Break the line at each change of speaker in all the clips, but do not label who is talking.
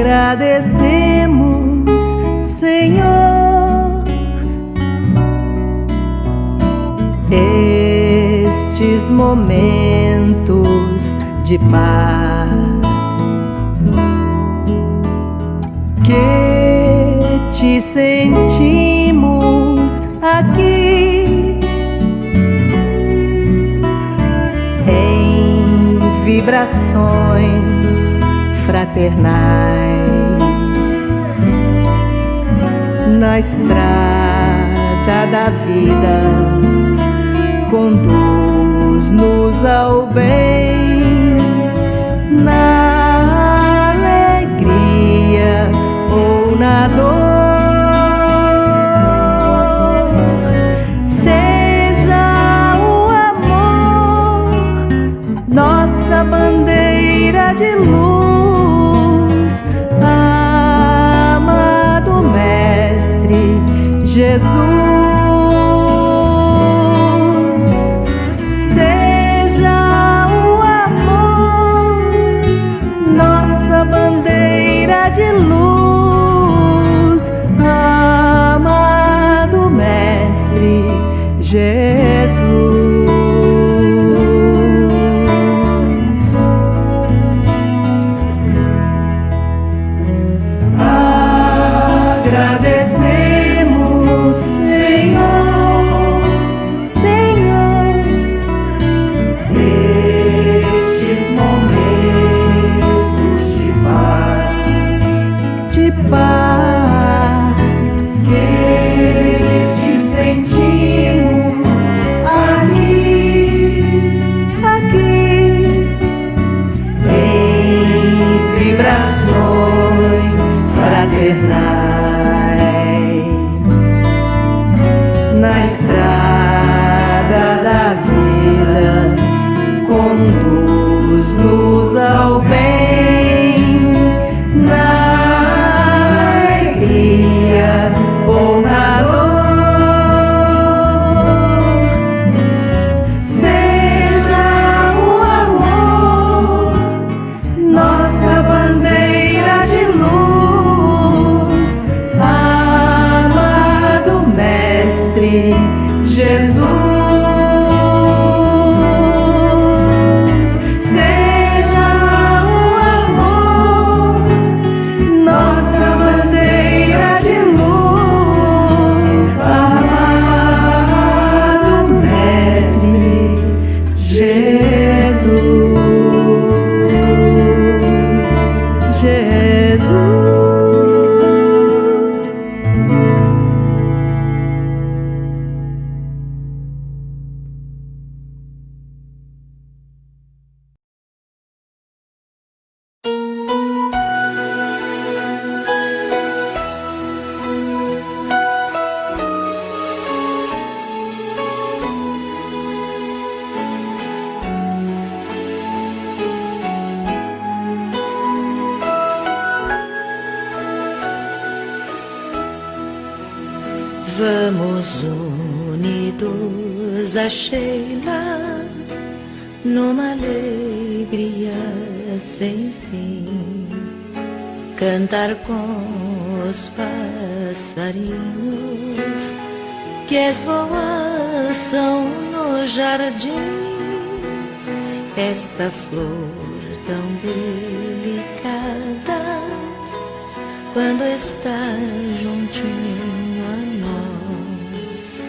agradecemos, Senhor, estes momentos de paz que te sentimos aqui em vibrações fraternais na estrada da vida. Conduz-nos ao bem, na alegria ou na dor. Seja o amor nossa bandeira de luz, amado Mestre Jesus. De luz, amado Mestre Jesus. Agradecemos, Senhor, Senhor, estes momentos de paz que te sentimos aqui em vibrações fraternais na estrada da vida. Conduz-nos ao bem, na ou na dor. Seja o amor nossa bandeira de luz, amado Mestre Jesus.
Vamos unidos a Sheila numa alegria sem fim, cantar com os passarinhos que esvoaçam no jardim. Esta flor tão delicada, quando está juntinho a nós,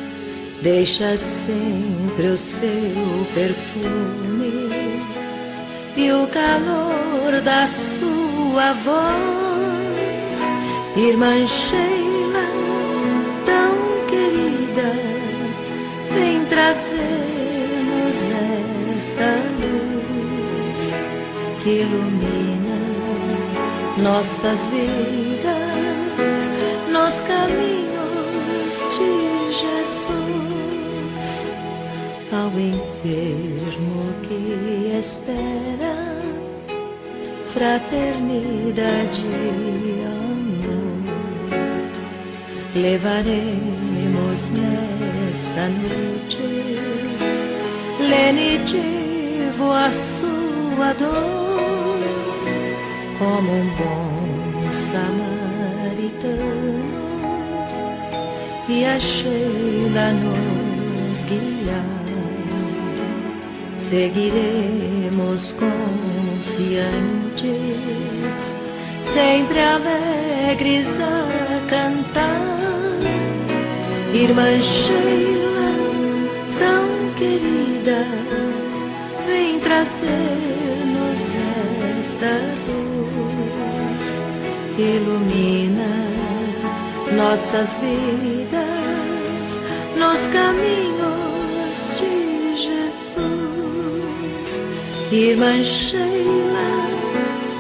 deixa sempre o seu perfume e o calor da sua voz. Irmã Sheila, tão querida, vem trazer-nos esta luz que ilumina nossas vidas nos caminhos de Jesus. Ao enfermo que espera fraternidade e amor, levaremos nesta noite lenitivo a sua dor, como um bom samaritano e a Sheila nos guiar. Seguiremos confiantes, sempre alegres a cantar. Irmã Sheila, tão querida, vem trazer-nos esta luz, ilumina nossas vidas nos caminhos de Jesus. Irmã Sheila,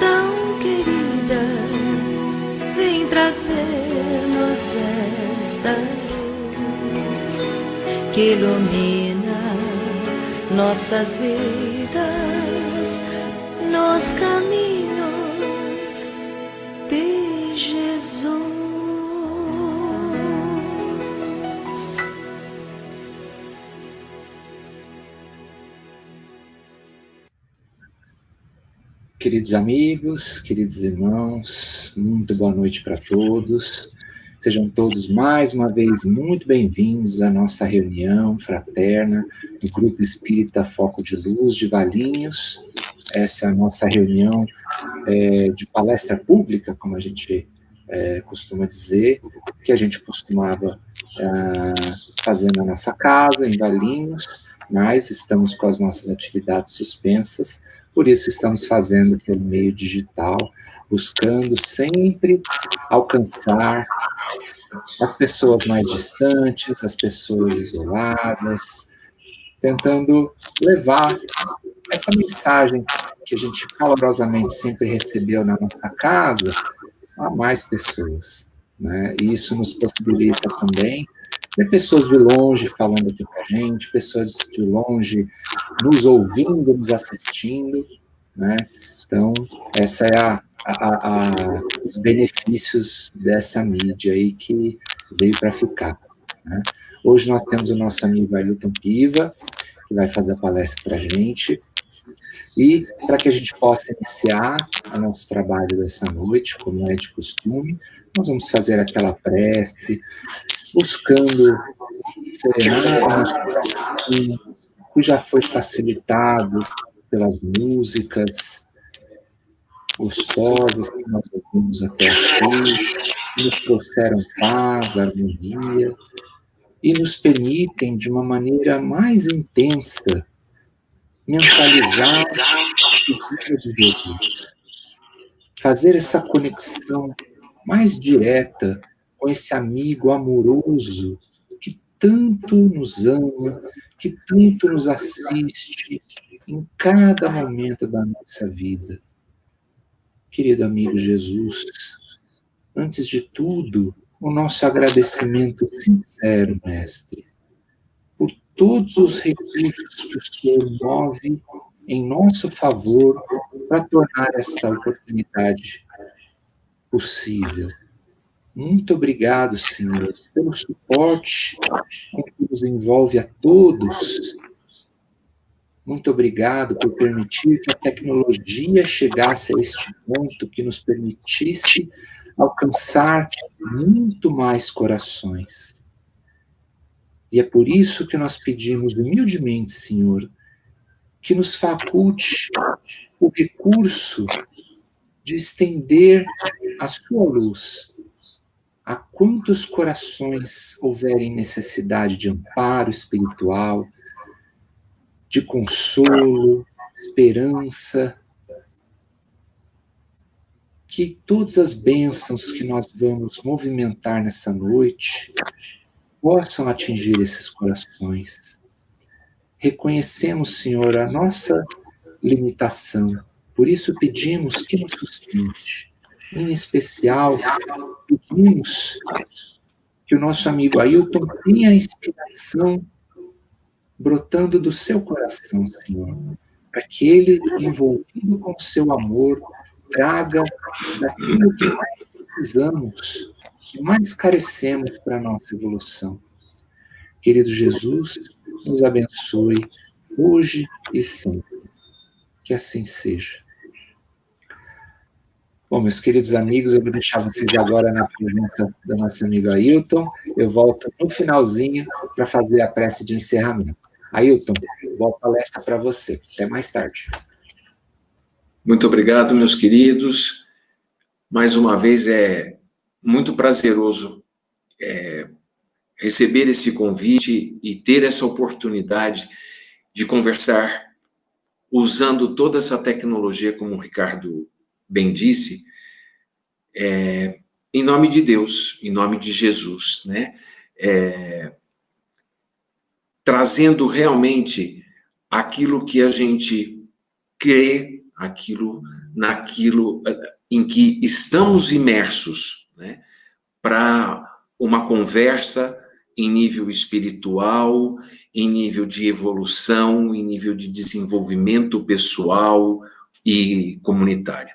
tão querida, vem trazer-nos esta luz que ilumina nossas vidas nos caminhos de Jesus.
Queridos amigos, queridos irmãos, muito boa noite para todos. Sejam todos mais uma vez muito bem-vindos à nossa reunião fraterna do Grupo Espírita Foco de Luz de Valinhos. Essa é a nossa reunião de palestra pública, como a gente costuma dizer, que a gente costumava fazer na nossa casa, em Valinhos, mas estamos com as nossas atividades suspensas. Por isso estamos fazendo pelo meio digital, buscando sempre alcançar as pessoas mais distantes, as pessoas isoladas, tentando levar essa mensagem que a gente calorosamente sempre recebeu na nossa casa a mais pessoas, né? E isso nos possibilita também ter pessoas de longe falando aqui com a gente, pessoas de longe nos ouvindo, nos assistindo, né? Então, essa é os benefícios dessa mídia aí que veio para ficar, né? Hoje nós temos o nosso amigo Ailton Piva, que vai fazer a palestra para a gente, e para que a gente possa iniciar o nosso trabalho dessa noite, como é de costume, nós vamos fazer aquela prece, buscando serenar o nosso coração, que já foi facilitado pelas músicas gostosas que nós ouvimos até aqui, que nos trouxeram paz, harmonia, e nos permitem, de uma maneira mais intensa, mentalizar a vida de Jesus, fazer essa conexão mais direta com esse amigo amoroso que tanto nos ama, que tanto nos assiste em cada momento da nossa vida. Querido amigo Jesus, antes de tudo, o nosso agradecimento sincero, Mestre, por todos os recursos que o Senhor move em nosso favor para tornar esta oportunidade possível. Muito obrigado, Senhor, pelo suporte que nos envolve a todos. Muito obrigado por permitir que a tecnologia chegasse a este ponto que nos permitisse alcançar muito mais corações. E é por isso que nós pedimos humildemente, Senhor, que nos faculte o recurso de estender a sua luz a quantos corações houverem necessidade de amparo espiritual, de consolo, esperança, que todas as bênçãos que nós vamos movimentar nessa noite possam atingir esses corações. Reconhecemos, Senhor, a nossa limitação, por isso pedimos que nos sustente. Em especial, pedimos que o nosso amigo Ailton tenha a inspiração brotando do seu coração, Senhor, para que ele, envolvido com o seu amor, traga daquilo que mais precisamos, que mais carecemos para a nossa evolução. Querido Jesus, nos abençoe hoje e sempre. Que assim seja. Bom, meus queridos amigos, eu vou deixar vocês agora na presença do nosso amigo Ailton. Eu volto no finalzinho para fazer a prece de encerramento. Ailton, boa palestra para você. Até mais tarde.
Muito obrigado, meus queridos. Mais uma vez, é muito prazeroso receber esse convite e ter essa oportunidade de conversar usando toda essa tecnologia, como o Ricardo bem disse, em nome de Deus, em nome de Jesus, né? Trazendo realmente aquilo que a gente crê, naquilo em que estamos imersos, né? Para uma conversa em nível espiritual, em nível de evolução, em nível de desenvolvimento pessoal e comunitário.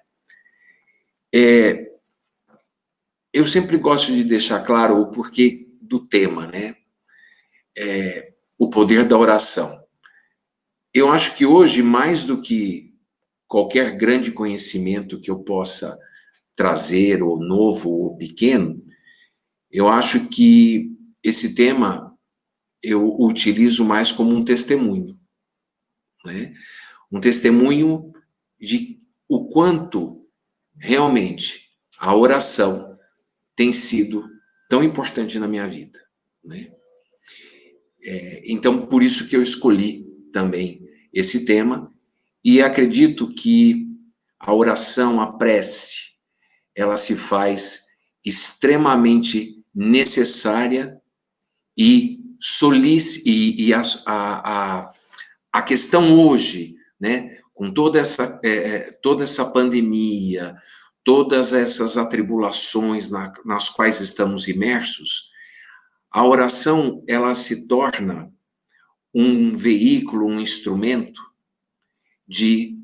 Eu sempre gosto de deixar claro o porquê do tema, né? O poder da oração. Eu acho que hoje, mais do que qualquer grande conhecimento que eu possa trazer, ou novo ou pequeno, eu acho que esse tema eu utilizo mais como um testemunho, né? Um testemunho de o quanto realmente a oração tem sido tão importante na minha vida, né? Então, por isso que eu escolhi também esse tema, e acredito que a oração, a prece, ela se faz extremamente necessária e a questão hoje, né, com toda essa pandemia, todas essas atribulações nas quais estamos imersos, a oração, ela se torna um veículo, um instrumento de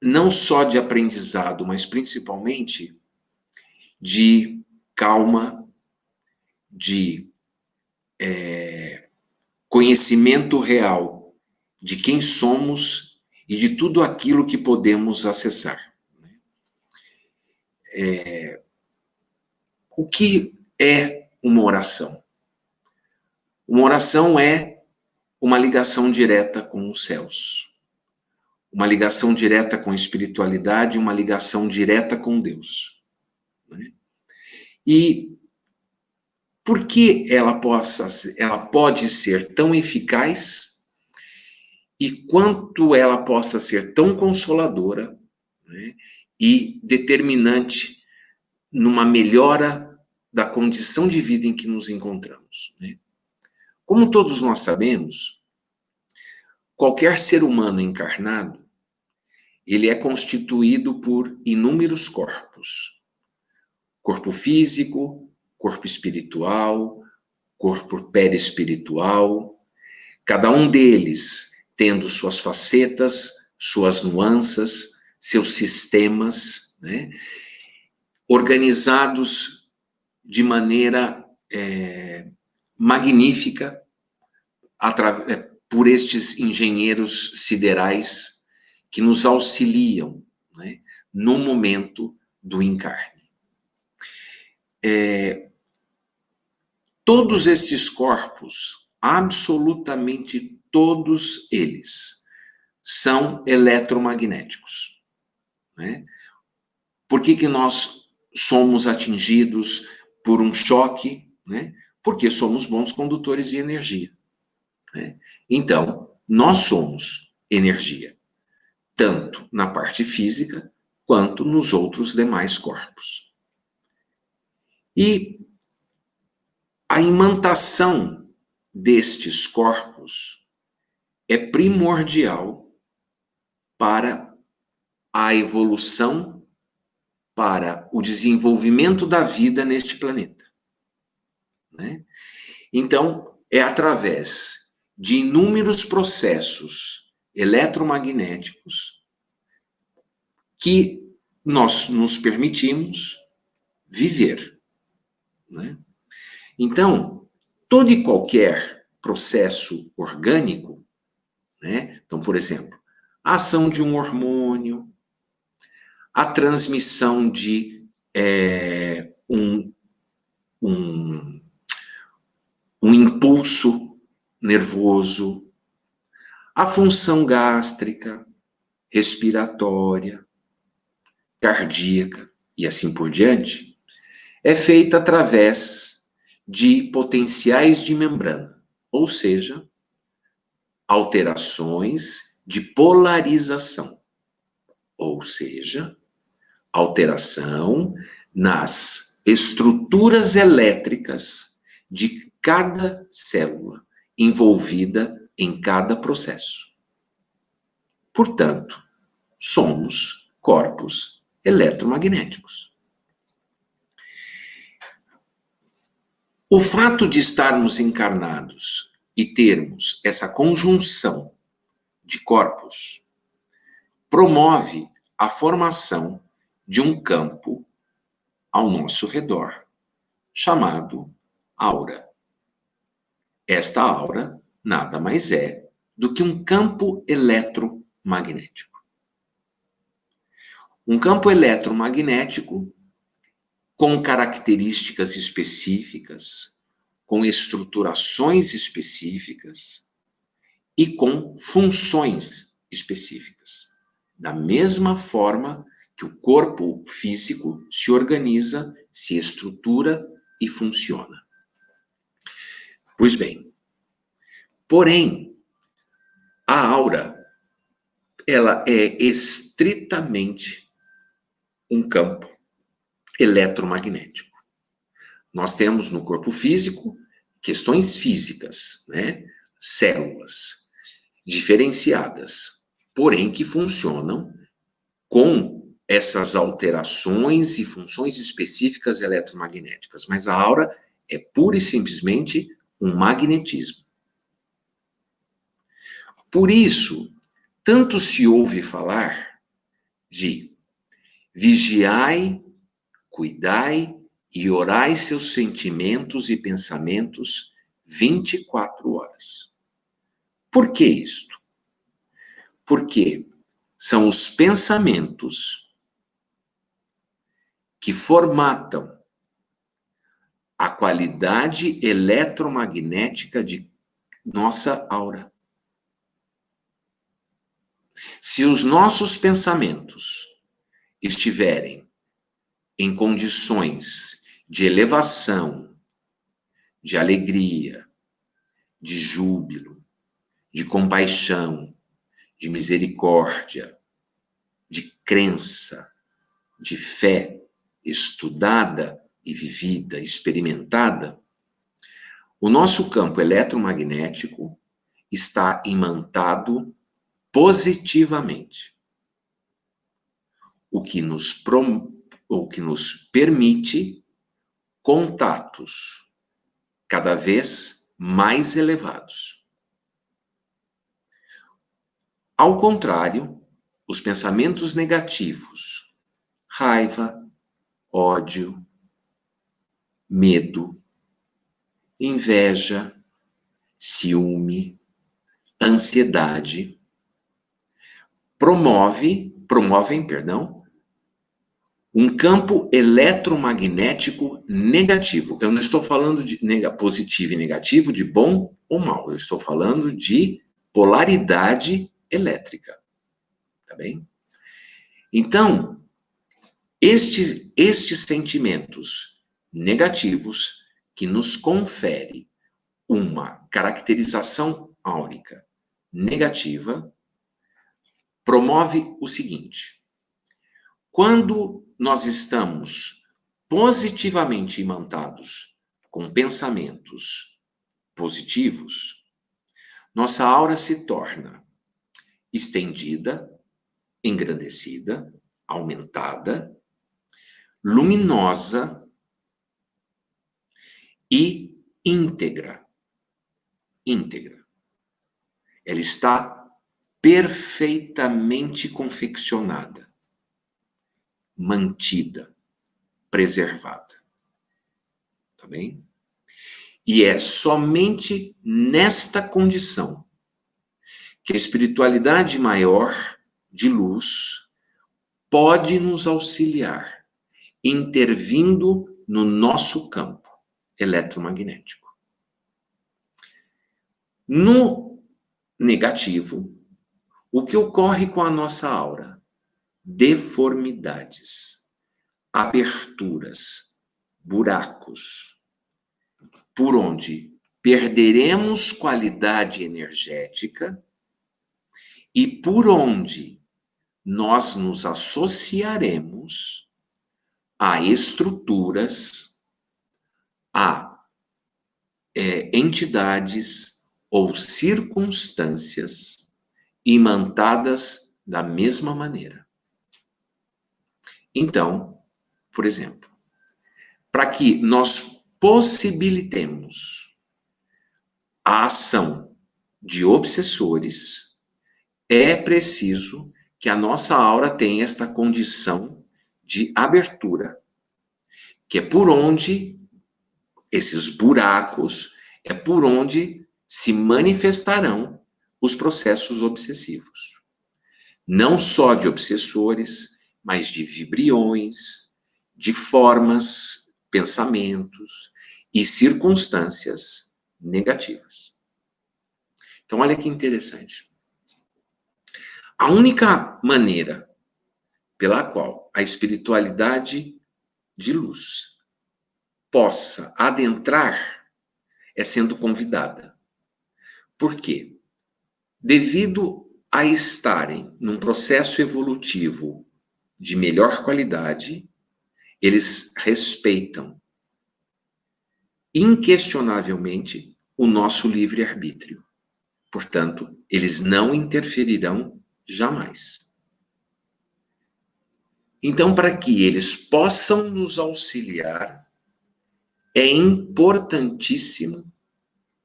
não só de aprendizado, mas principalmente de calma, de conhecimento real de quem somos e de tudo aquilo que podemos acessar. O que é uma oração? Uma oração é uma ligação direta com os céus, uma ligação direta com a espiritualidade, uma ligação direta com Deus, né? E por que ela pode ser tão eficaz e quanto ela possa ser tão consoladora, né, e determinante numa melhora da condição de vida em que nos encontramos, né? Como todos nós sabemos, qualquer ser humano encarnado, ele é constituído por inúmeros corpos. Corpo físico, corpo espiritual, corpo perispiritual, cada um deles tendo suas facetas, suas nuances, seus sistemas, né, organizados de maneira magnífica por estes engenheiros siderais que nos auxiliam, né, no momento do encarne. Todos estes corpos, absolutamente todos eles, são eletromagnéticos, né? Por que nós somos atingidos por um choque, né? Porque somos bons condutores de energia, né? Então, nós somos energia, tanto na parte física, quanto nos outros demais corpos. E a imantação destes corpos é primordial para a evolução, para o desenvolvimento da vida neste planeta, né? Então, é através de inúmeros processos eletromagnéticos que nós nos permitimos viver, né? Então, todo e qualquer processo orgânico, né? Então, por exemplo, a ação de um hormônio, a transmissão de um impulso nervoso, a função gástrica, respiratória, cardíaca e assim por diante, é feita através de potenciais de membrana, ou seja, alterações de polarização, ou seja, alteração nas estruturas elétricas de cada célula envolvida em cada processo. Portanto, somos corpos eletromagnéticos. O fato de estarmos encarnados e termos essa conjunção de corpos promove a formação de um campo ao nosso redor, chamado aura. Esta aura nada mais é do que um campo eletromagnético. Um campo eletromagnético com características específicas, com estruturações específicas e com funções específicas. Da mesma forma que o corpo físico se organiza, se estrutura e funciona. Pois bem, porém, a aura, ela é estritamente um campo eletromagnético. Nós temos no corpo físico questões físicas, né? Células diferenciadas, porém que funcionam com essas alterações e funções específicas eletromagnéticas. Mas a aura é pura e simplesmente um magnetismo. Por isso, tanto se ouve falar de vigiai, cuidai e orai seus sentimentos e pensamentos 24 horas. Por que isto? Porque são os pensamentos que formatam a qualidade eletromagnética de nossa aura. Se os nossos pensamentos estiverem em condições de elevação, de alegria, de júbilo, de compaixão, de misericórdia, de crença, de fé estudada e vivida, experimentada, o nosso campo eletromagnético está imantado positivamente, o que nos permite contatos cada vez mais elevados. Ao contrário, os pensamentos negativos, raiva, ódio, medo, inveja, ciúme, ansiedade, promovem, um campo eletromagnético negativo. Eu não estou falando de positivo e negativo, de bom ou mal. Eu estou falando de polaridade elétrica. Tá bem? Então, estes sentimentos negativos que nos confere uma caracterização áurica negativa promove o seguinte: quando nós estamos positivamente imantados com pensamentos positivos, nossa aura se torna estendida, engrandecida, aumentada, luminosa e íntegra. Ela está perfeitamente confeccionada, mantida, preservada. Tá bem? E é somente nesta condição que a espiritualidade maior de luz pode nos auxiliar, intervindo no nosso campo eletromagnético. No negativo, o que ocorre com a nossa aura? Deformidades, aberturas, buracos, por onde perderemos qualidade energética e por onde nós nos associaremos a estruturas, a entidades ou circunstâncias imantadas da mesma maneira. Então, por exemplo, para que nós possibilitemos a ação de obsessores, é preciso que a nossa aura tenha esta condição de abertura, que é por onde esses buracos, é por onde se manifestarão os processos obsessivos. Não só de obsessores, mas de vibriões, de formas, pensamentos e circunstâncias negativas. Então, olha que interessante. A única maneira pela qual a espiritualidade de luz possa adentrar é sendo convidada. Por quê? Devido a estarem num processo evolutivo de melhor qualidade, eles respeitam inquestionavelmente o nosso livre-arbítrio. Portanto, eles não interferirão jamais. Então, para que eles possam nos auxiliar, é importantíssimo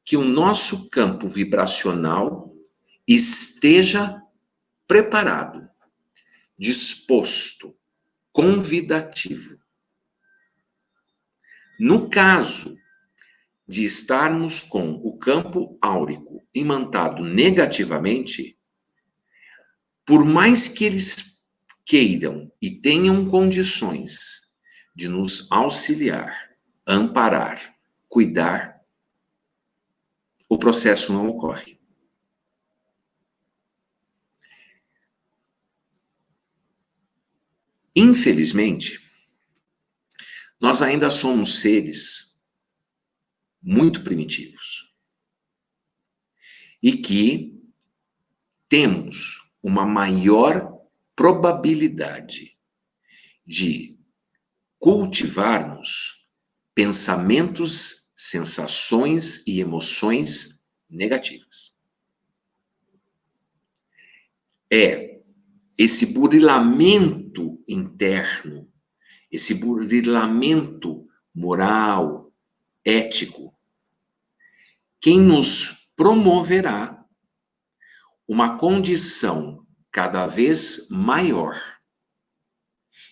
que o nosso campo vibracional esteja preparado, disposto, convidativo. No caso de estarmos com o campo áurico imantado negativamente, por mais que eles queiram e tenham condições de nos auxiliar, amparar, cuidar, o processo não ocorre. Infelizmente, nós ainda somos seres muito primitivos e que temos uma maior probabilidade de cultivarmos pensamentos, sensações e emoções negativas. É esse burilamento interno, esse burilamento moral, ético, quem nos promoverá uma condição cada vez maior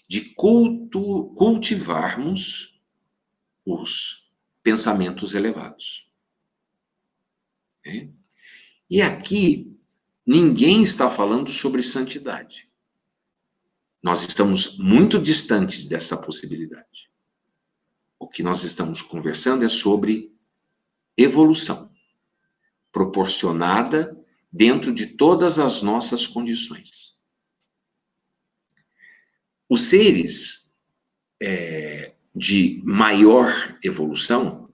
de cultivarmos os pensamentos elevados. E aqui, ninguém está falando sobre santidade. Nós estamos muito distantes dessa possibilidade. O que nós estamos conversando é sobre evolução, proporcionada dentro de todas as nossas condições. Os seres de maior evolução,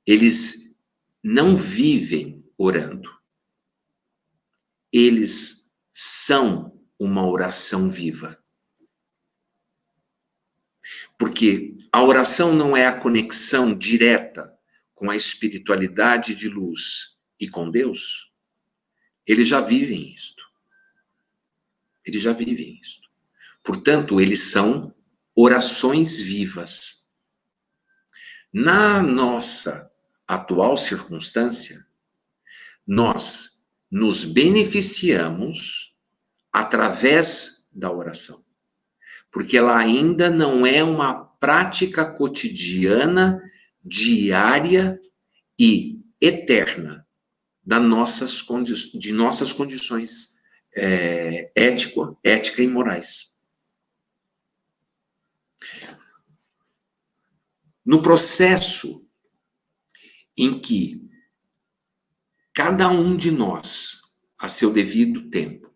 eles não vivem orando. Eles são uma oração viva. Porque a oração não é a conexão direta com a espiritualidade de luz e com Deus. Eles já vivem isto. Eles já vivem isto. Portanto, eles são orações vivas. Na nossa atual circunstância, nós nos beneficiamos através da oração. Porque ela ainda não é uma prática cotidiana, diária e eterna de nossas condições ética e morais. no processo em que cada um de nós, a seu devido tempo,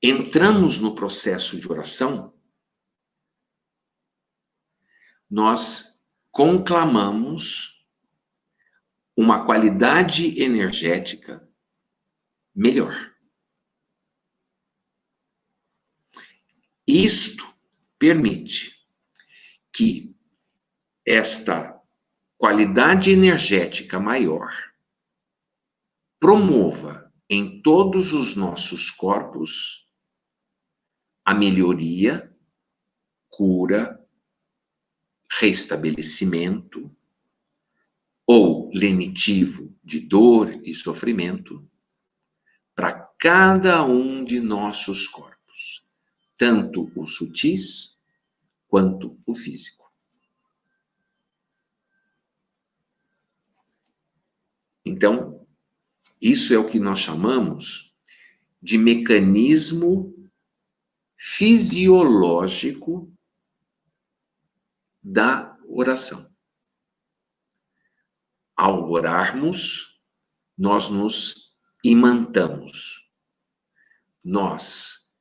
entramos no processo de oração, nós conclamamos uma qualidade energética melhor. Isto permite que esta qualidade energética maior promova em todos os nossos corpos a melhoria, cura, restabelecimento ou lenitivo de dor e sofrimento para cada um de nossos corpos, tanto os sutis quanto o físico. Então, isso é o que nós chamamos de mecanismo fisiológico da oração. Ao orarmos, nós nos imantamos. Nós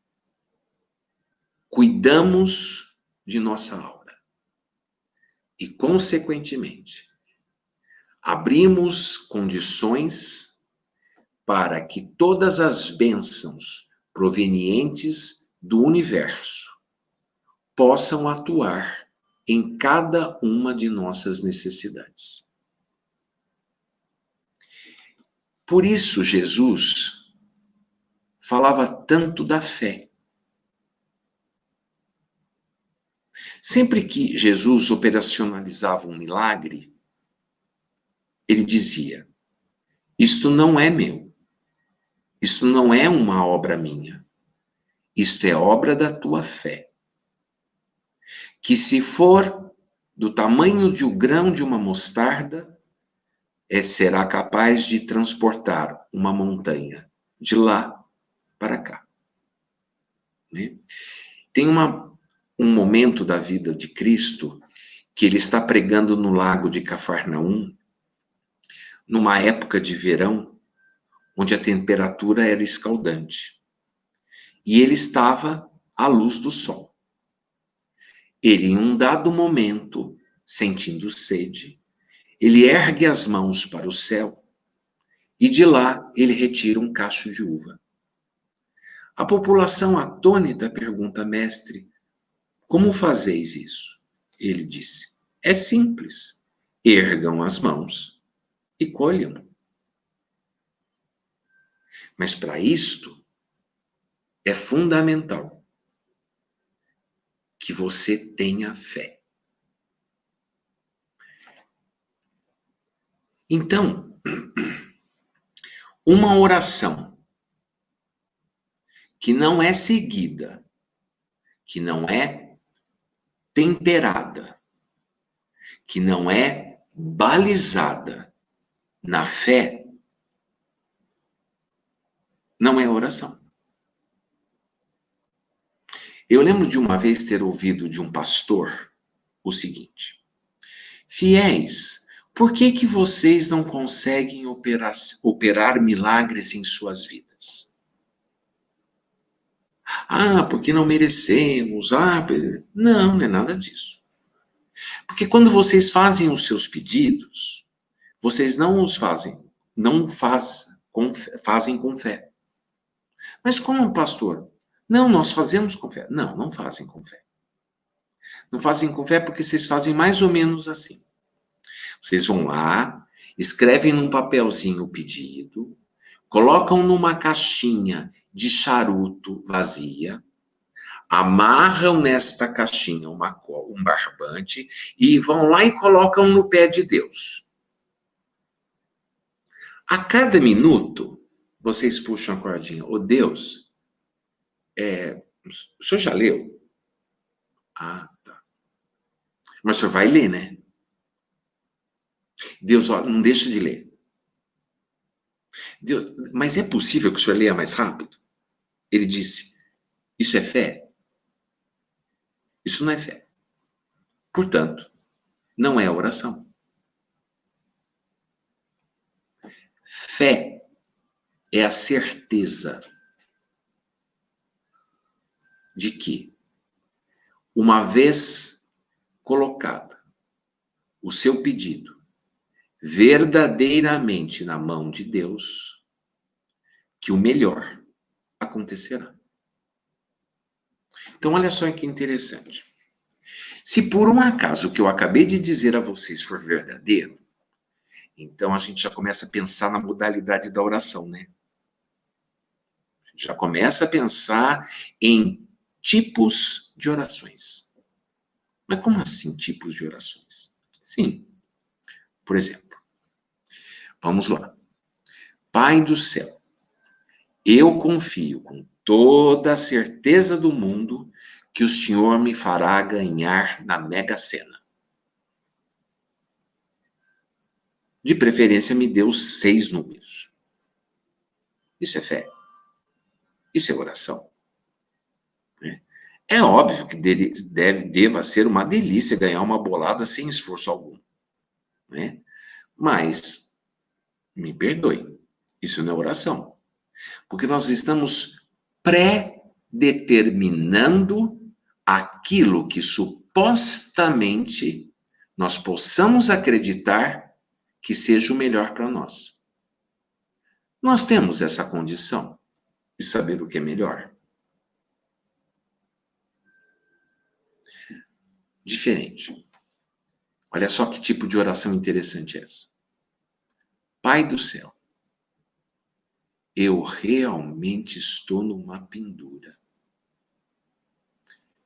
cuidamos de nossa aura. E, consequentemente, abrimos condições para que todas as bênçãos provenientes do universo possam atuar em cada uma de nossas necessidades. Por isso, Jesus falava tanto da fé. Sempre que Jesus operacionalizava um milagre, ele dizia: isto não é meu, isto não é uma obra minha, isto é obra da tua fé. Que se for do tamanho de um grão de uma mostarda, será capaz de transportar uma montanha de lá para cá. Né? Tem um momento da vida de Cristo que ele está pregando no lago de Cafarnaum, numa época de verão, onde a temperatura era escaldante. E ele estava à luz do sol. Ele, em um dado momento, sentindo sede, ele ergue as mãos para o céu e de lá ele retira um cacho de uva. A população atônita pergunta: mestre, como fazeis isso? Ele disse: é simples, ergam as mãos e colham. Mas para isto é fundamental que você tenha fé. Então, uma oração que não é seguida, que não é temperada, que não é balizada na fé, não é oração. Eu lembro de uma vez ter ouvido de um pastor o seguinte: fiéis, por que vocês não conseguem operar milagres em suas vidas? Ah, porque não merecemos. Não é nada disso. Porque quando vocês fazem os seus pedidos, vocês não os fazem, fazem com fé. Mas como, pastor? Não, nós fazemos com fé. Não fazem com fé. Não fazem com fé porque vocês fazem mais ou menos assim. Vocês vão lá, escrevem num papelzinho o pedido, colocam numa caixinha de charuto vazia, amarram nesta caixinha um barbante e vão lá e colocam no pé de Deus. A cada minuto, vocês puxam a cordinha. Ô Deus, o senhor já leu? Ah, tá. Mas o senhor vai ler, né? Deus, ó, não deixa de ler. Deus, mas é possível que o senhor leia mais rápido? Ele disse: isso é fé? Isso não é fé. Portanto, não é oração. Fé é a certeza de que, uma vez colocada o seu pedido verdadeiramente na mão de Deus, que o melhor acontecerá. Então, olha só que interessante. Se por um acaso o que eu acabei de dizer a vocês for verdadeiro, então a gente já começa a pensar na modalidade da oração, né? Já começa a pensar em tipos de orações. Mas como assim tipos de orações? Sim. Por exemplo, vamos lá. Pai do céu, eu confio com toda a certeza do mundo que o Senhor me fará ganhar na Mega Sena. De preferência, me dê os 6 números. Isso é fé. Isso é oração. É óbvio que deva ser uma delícia ganhar uma bolada sem esforço algum. Né? Mas, me perdoe, isso não é oração. Porque nós estamos pré-determinando aquilo que supostamente nós possamos acreditar que seja o melhor para nós. Nós temos essa condição de saber o que é melhor. Diferente. Olha só que tipo de oração interessante é essa. Pai do céu, eu realmente estou numa pendura.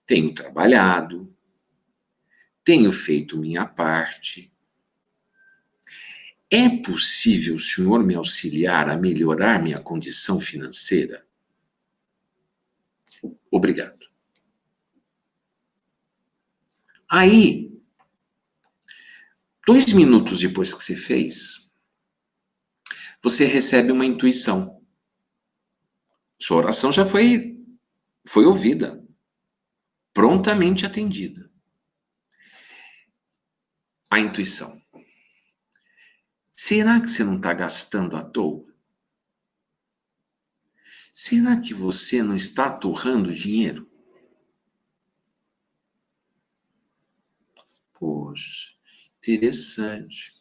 Tenho trabalhado, tenho feito minha parte. É possível o Senhor me auxiliar a melhorar minha condição financeira? Obrigado. Aí, 2 minutos depois que você fez, você recebe uma intuição. Sua oração já foi ouvida, prontamente atendida. A intuição. Será que você não está gastando à toa? Será que você não está torrando dinheiro? Poxa, interessante.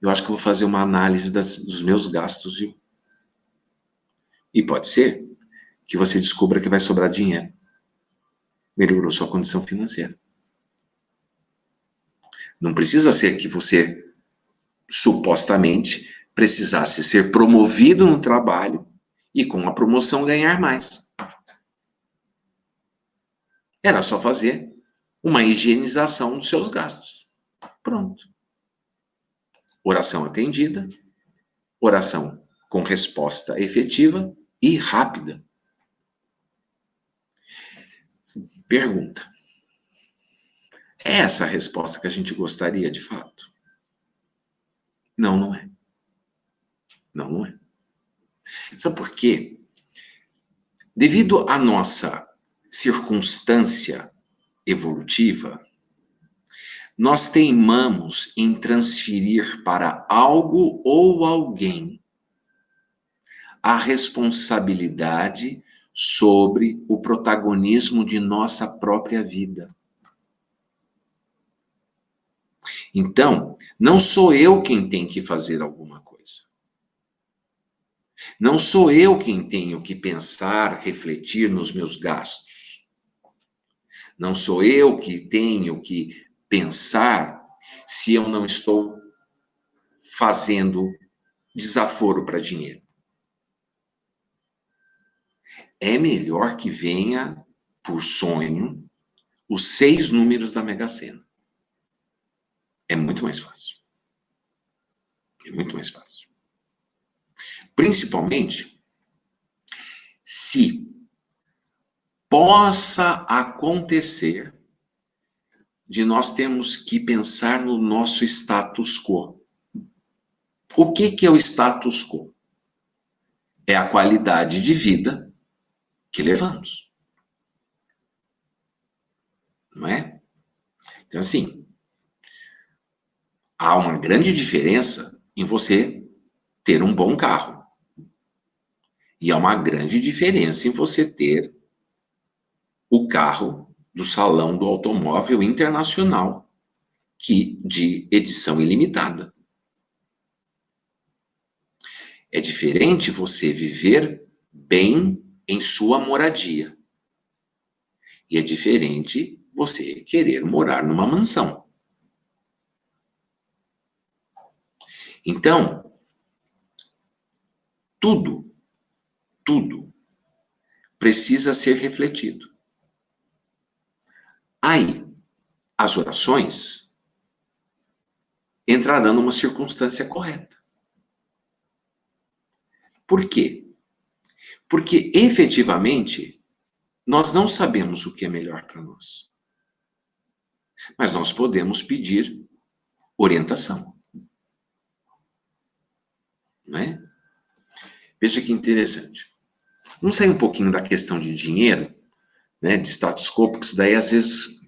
Eu acho que vou fazer uma análise dos meus gastos, viu? E pode ser que você descubra que vai sobrar dinheiro. Melhorou sua condição financeira. Não precisa ser que você, supostamente, precisasse ser promovido no trabalho e com a promoção ganhar mais. Era só fazer uma higienização dos seus gastos. Pronto. Oração atendida, oração com resposta efetiva e rápida. Pergunta. É essa a resposta que a gente gostaria de fato? Não, não é. Não, não é. Sabe por quê? Devido à nossa circunstância evolutiva, nós teimamos em transferir para algo ou alguém a responsabilidade sobre o protagonismo de nossa própria vida. Então, não sou eu quem tem que fazer alguma coisa. Não sou eu quem tenho que pensar, refletir nos meus gastos. Não sou eu que tenho que pensar se eu não estou fazendo desaforo para dinheiro. É melhor que venha, por sonho, os 6 números da Mega Sena. É muito mais fácil. É muito mais fácil. Principalmente se possa acontecer de nós termos que pensar no nosso status quo. O que é o status quo? É a qualidade de vida que levamos. Não é? Então, assim, há uma grande diferença em você ter um bom carro. E há uma grande diferença em você ter o carro do Salão do Automóvel Internacional, de edição ilimitada. É diferente você viver bem em sua moradia. E é diferente você querer morar numa mansão. Então, tudo precisa ser refletido. Aí, as orações entrarão numa circunstância correta. Por quê? Porque, efetivamente, nós não sabemos o que é melhor para nós. Mas nós podemos pedir orientação. Não é? Veja que interessante. Vamos sair um pouquinho da questão de dinheiro, né, de status quo, porque isso daí às vezes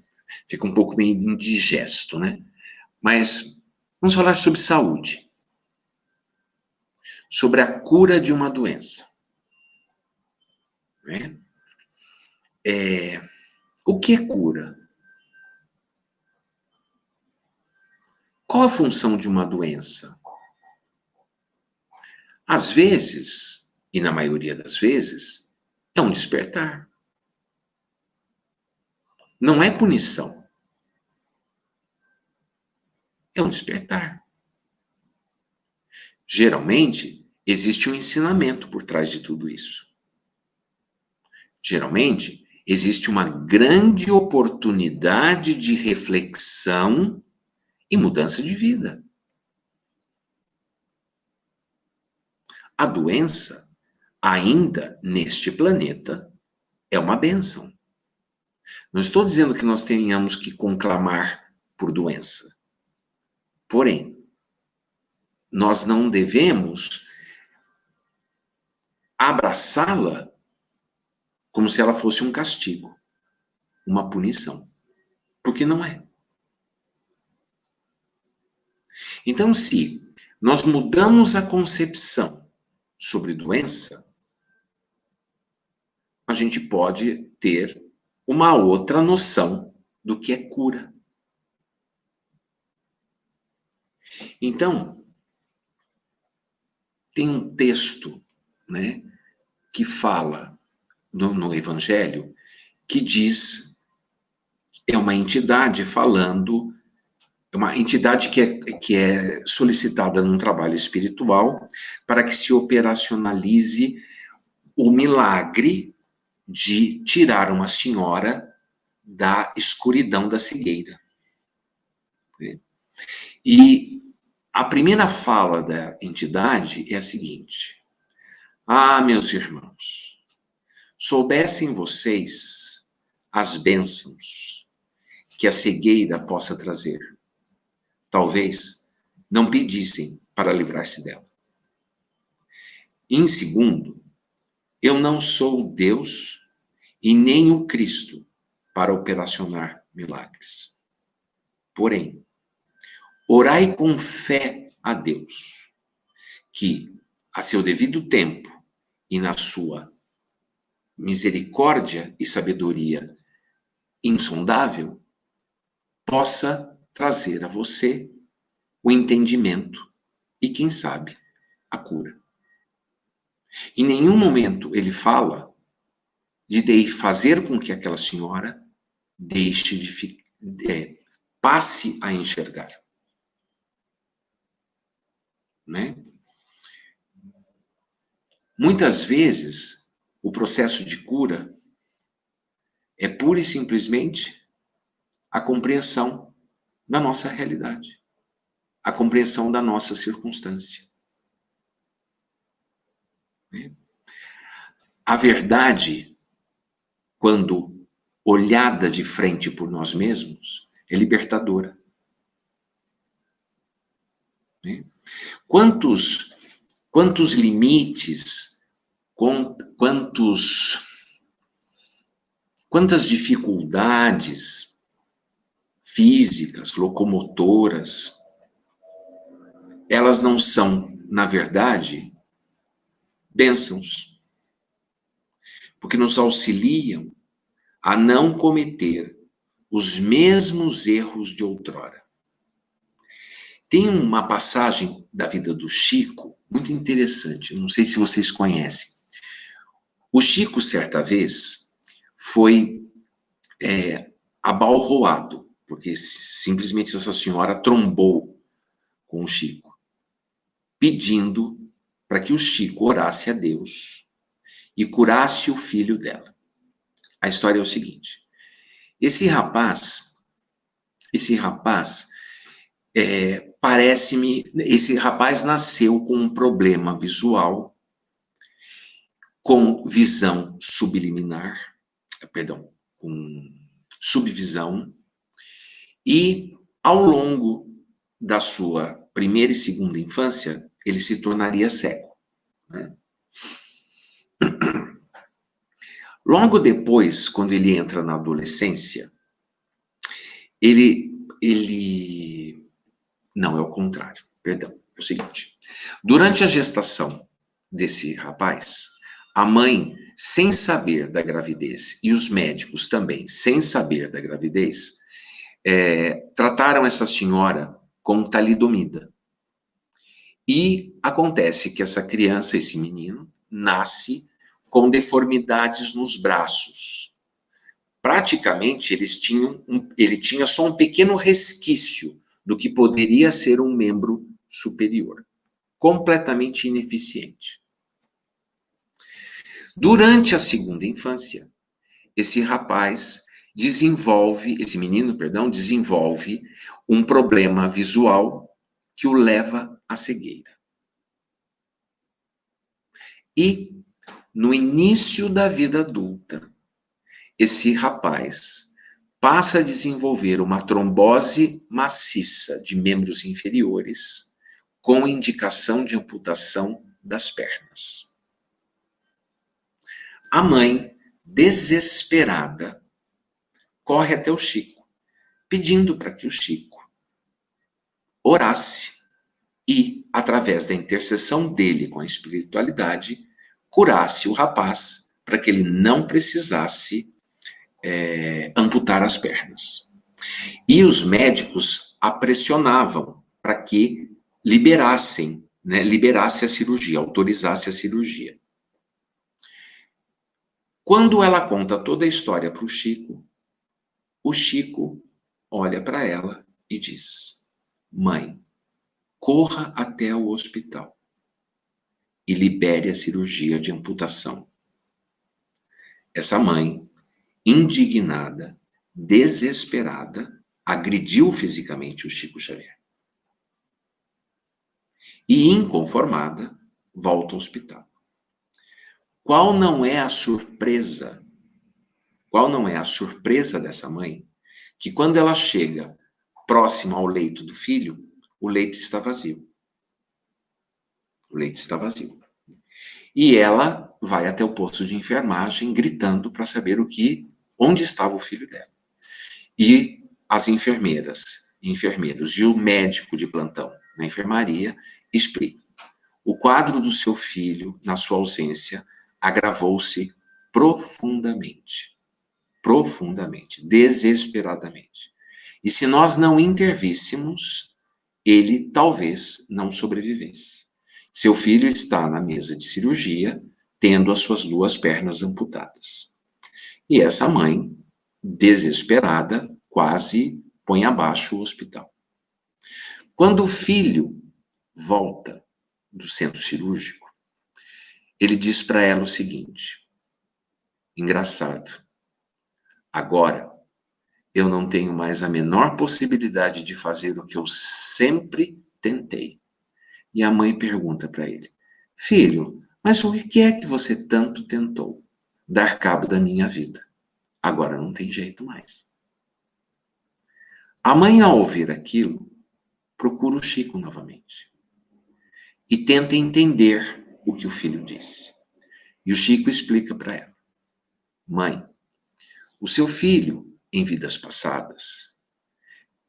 fica um pouco meio indigesto, né? Mas vamos falar sobre saúde. Sobre a cura de uma doença. Né? O que é cura? Qual a função de uma doença? Às vezes, e na maioria das vezes, é um despertar. Não é punição. É um despertar. Geralmente, existe um ensinamento por trás de tudo isso. Geralmente, existe uma grande oportunidade de reflexão e mudança de vida. A doença, ainda neste planeta, é uma bênção. Não estou dizendo que nós tenhamos que conclamar por doença. Porém, nós não devemos abraçá-la como se ela fosse um castigo, uma punição. Porque não é. Então, se nós mudamos a concepção sobre doença, a gente pode ter uma outra noção do que é cura. Então, tem um texto, né, que fala no Evangelho, que diz, é uma entidade falando, é uma entidade que é solicitada num trabalho espiritual para que se operacionalize o milagre de tirar uma senhora da escuridão da cegueira. E a primeira fala da entidade é a seguinte: ah, meus irmãos, soubessem vocês as bênçãos que a cegueira possa trazer, talvez não pedissem para livrar-se dela. Em segundo, eu não sou Deus e nem o Cristo para operacionar milagres. Porém, orai com fé a Deus, que, a seu devido tempo e na sua misericórdia e sabedoria insondável, possa trazer a você o entendimento e, quem sabe, a cura. Em nenhum momento ele fala de fazer com que aquela senhora deixe passe a enxergar. Né? Muitas vezes, o processo de cura é pura e simplesmente a compreensão da nossa realidade, a compreensão da nossa circunstância. A verdade, quando olhada de frente por nós mesmos, é libertadora. Quantos limites, quantas dificuldades físicas, locomotoras, elas não são, na verdade, bênçãos, porque nos auxiliam a não cometer os mesmos erros de outrora. Tem uma passagem da vida do Chico muito interessante, não sei se vocês conhecem. O Chico, certa vez, foi abalroado, porque simplesmente essa senhora trombou com o Chico, pedindo para que o Chico orasse a Deus e curasse o filho dela. A história é o seguinte: esse rapaz nasceu com um problema visual, com visão subliminar, com subvisão, e ao longo da sua primeira e segunda infância, ele se tornaria cego, né? Logo depois, quando ele entra na adolescência, não, é o contrário, perdão, é o seguinte: durante a gestação desse rapaz, a mãe, sem saber da gravidez, e os médicos também, sem saber da gravidez, trataram essa senhora com talidomida. E acontece que essa criança, esse menino, nasce com deformidades nos braços. Praticamente, ele tinha só um pequeno resquício do que poderia ser um membro superior, completamente ineficiente. Durante a segunda infância, esse menino desenvolve um problema visual que o leva à cegueira. E, no início da vida adulta, esse rapaz passa a desenvolver uma trombose maciça de membros inferiores, com indicação de amputação das pernas. A mãe, desesperada, corre até o Chico, pedindo para que o Chico orasse e, através da intercessão dele com a espiritualidade, curasse o rapaz para que ele não precisasse amputar as pernas. E os médicos a pressionavam para que liberasse a cirurgia, autorizasse a cirurgia. Quando ela conta toda a história para o Chico olha para ela e diz: mãe, corra até o hospital e libere a cirurgia de amputação. Essa mãe, indignada, desesperada, agrediu fisicamente o Chico Xavier. E, inconformada, volta ao hospital. Qual não é a surpresa dessa mãe, que quando ela chega próxima ao leito do filho, o leito está vazio. O leito está vazio. E ela vai até o posto de enfermagem gritando para saber onde estava o filho dela. E as enfermeiras e enfermeiros e o médico de plantão na enfermaria explicam: o quadro do seu filho, na sua ausência, agravou-se profundamente, desesperadamente. E se nós não intervíssemos, ele talvez não sobrevivesse. Seu filho está na mesa de cirurgia, tendo as suas 2 pernas amputadas. E essa mãe, desesperada, quase põe abaixo o hospital. Quando o filho volta do centro cirúrgico, ele diz para ela o seguinte: engraçado, agora eu não tenho mais a menor possibilidade de fazer o que eu sempre tentei. E a mãe pergunta para ele: filho, mas o que é que você tanto tentou? Dar cabo da minha vida. Agora não tem jeito mais. A mãe, ao ouvir aquilo, procura o Chico novamente e tenta entender o que o filho disse. E o Chico explica para ela: mãe, o seu filho, em vidas passadas,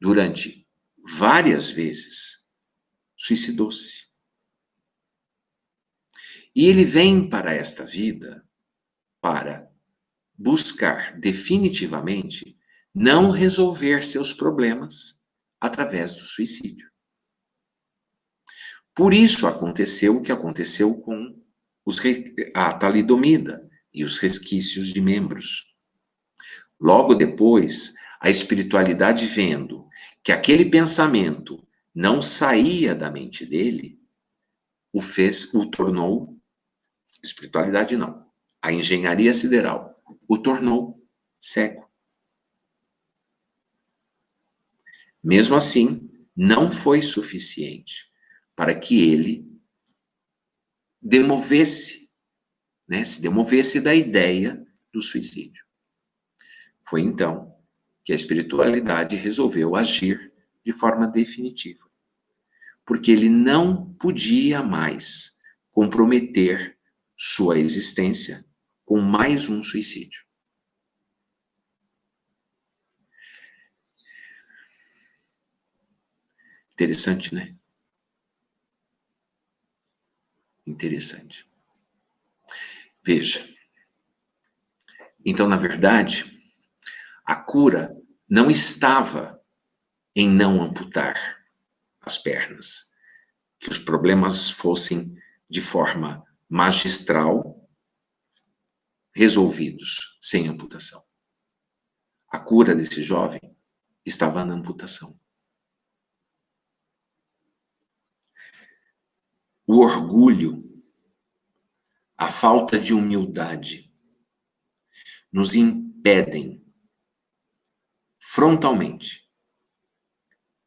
durante várias vezes, suicidou-se. E ele vem para esta vida para buscar definitivamente não resolver seus problemas através do suicídio. Por isso aconteceu o que aconteceu com a talidomida e os resquícios de membros. Logo depois, a espiritualidade vendo que aquele pensamento não saía da mente dele, o tornou, espiritualidade não, a engenharia sideral o tornou cego. Mesmo assim, não foi suficiente para que ele se demovesse da ideia do suicídio. Foi então que a espiritualidade resolveu agir de forma definitiva, porque ele não podia mais comprometer sua existência com mais um suicídio. Interessante, né? Interessante. Veja. Então, na verdade, a cura não estava em não amputar as pernas, que os problemas fossem de forma magistral resolvidos sem amputação. A cura desse jovem estava na amputação. O orgulho, a falta de humildade, nos impedem frontalmente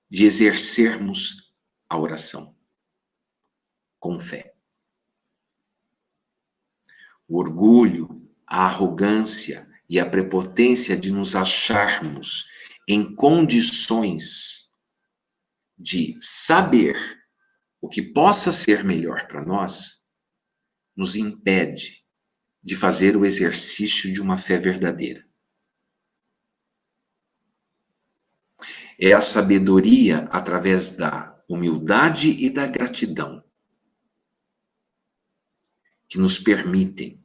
de exercermos a oração com fé. O orgulho, a arrogância e a prepotência de nos acharmos em condições de saber o que possa ser melhor para nós, nos impede de fazer o exercício de uma fé verdadeira. É a sabedoria através da humildade e da gratidão que nos permitem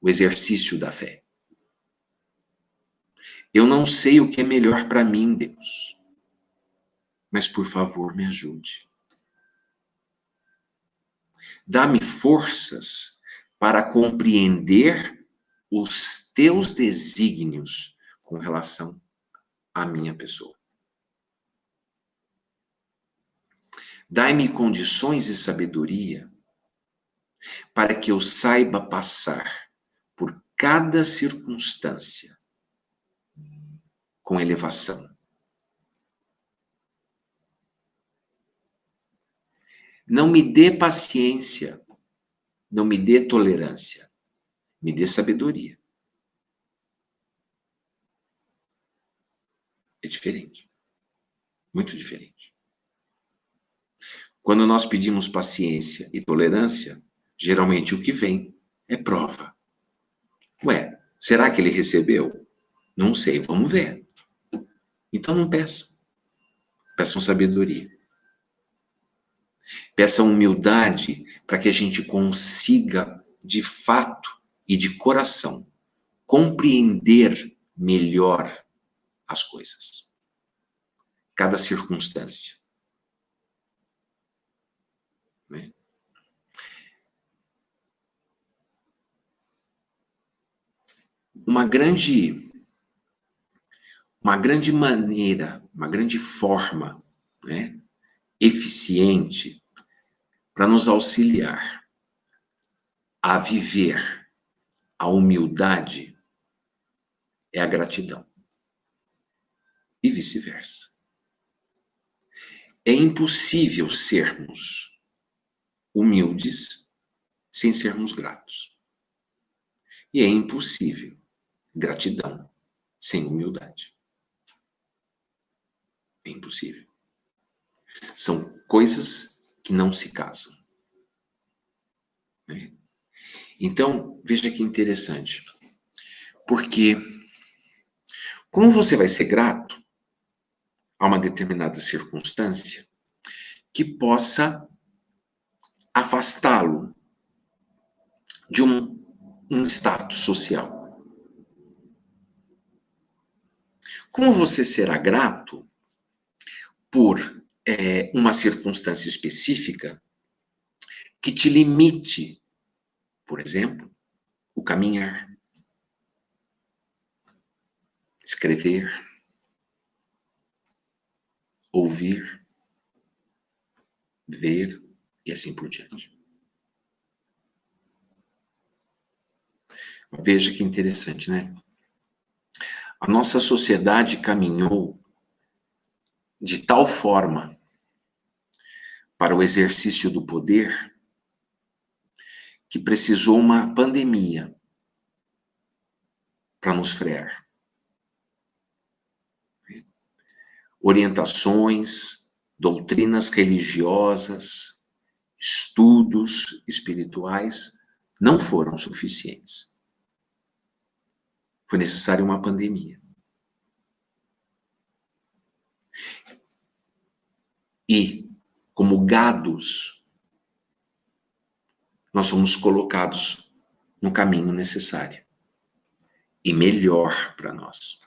o exercício da fé. Eu não sei o que é melhor para mim, Deus, mas por favor me ajude. Dá-me forças para compreender os teus desígnios com relação à minha pessoa. Dai-me condições e sabedoria para que eu saiba passar por cada circunstância com elevação. Não me dê paciência, não me dê tolerância, me dê sabedoria. É diferente, muito diferente. Quando nós pedimos paciência e tolerância, geralmente o que vem é prova. Ué, será que ele recebeu? Não sei, vamos ver. Então não peçam. Peçam sabedoria. Peçam humildade para que a gente consiga, de fato e de coração, compreender melhor as coisas. Cada circunstância. Né? Uma grande maneira, uma grande forma, né, eficiente para nos auxiliar a viver a humildade é a gratidão. E vice-versa. É impossível sermos humildes sem sermos gratos. E é impossível gratidão sem humildade. É impossível. São coisas que não se casam. Né? Então, veja que interessante. Porque, como você vai ser grato, a uma determinada circunstância que possa afastá-lo de um status social. Como você será grato por uma circunstância específica que te limite, por exemplo, o caminhar, escrever, ouvir, ver e assim por diante. Veja que interessante, né? A nossa sociedade caminhou de tal forma para o exercício do poder que precisou uma pandemia para nos frear. Orientações, doutrinas religiosas, estudos espirituais não foram suficientes. Foi necessária uma pandemia. E, como gados, nós somos colocados no caminho necessário e melhor para nós.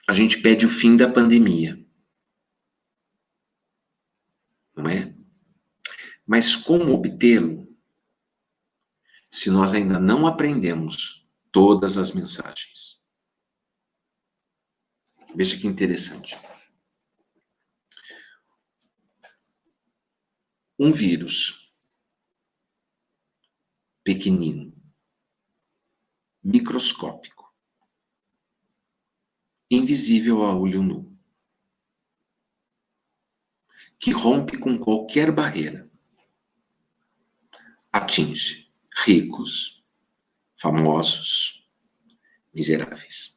A gente pede o fim da pandemia, não é? Mas como obtê-lo se nós ainda não aprendemos todas as mensagens? Veja que interessante. Um vírus pequenino, microscópico, invisível a olho nu, que rompe com qualquer barreira, atinge ricos, famosos, miseráveis.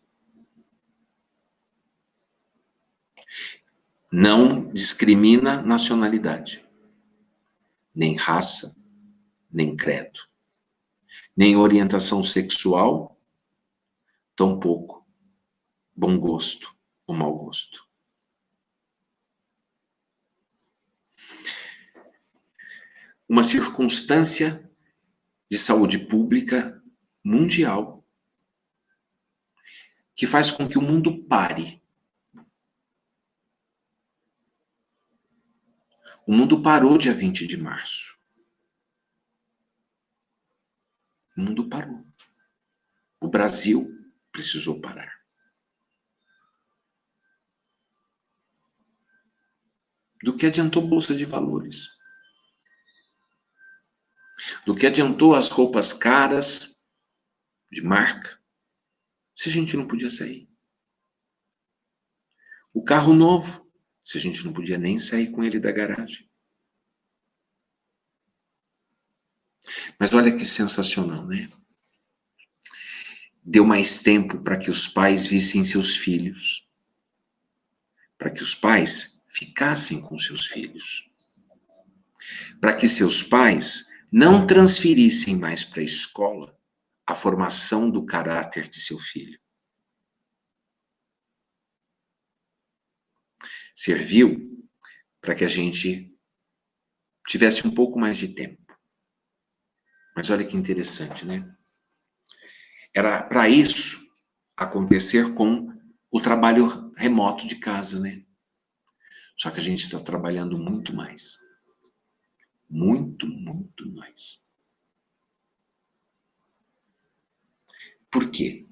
Não discrimina nacionalidade, nem raça, nem credo, nem orientação sexual, tampouco bom gosto ou mau gosto. Uma circunstância de saúde pública mundial que faz com que o mundo pare. O mundo parou dia 20 de março. O mundo parou. O Brasil precisou parar. Do que adiantou Bolsa de Valores? Do que adiantou as roupas caras, de marca, se a gente não podia sair? O carro novo, se a gente não podia nem sair com ele da garagem? Mas olha que sensacional, né? Deu mais tempo para que os pais vissem seus filhos, para que os pais ficassem com seus filhos, para que seus pais não transferissem mais para a escola a formação do caráter de seu filho. Serviu para que a gente tivesse um pouco mais de tempo. Mas olha que interessante, né? Era para isso acontecer com o trabalho remoto de casa, né? Só que a gente está trabalhando muito mais. Muito, muito mais. Por quê?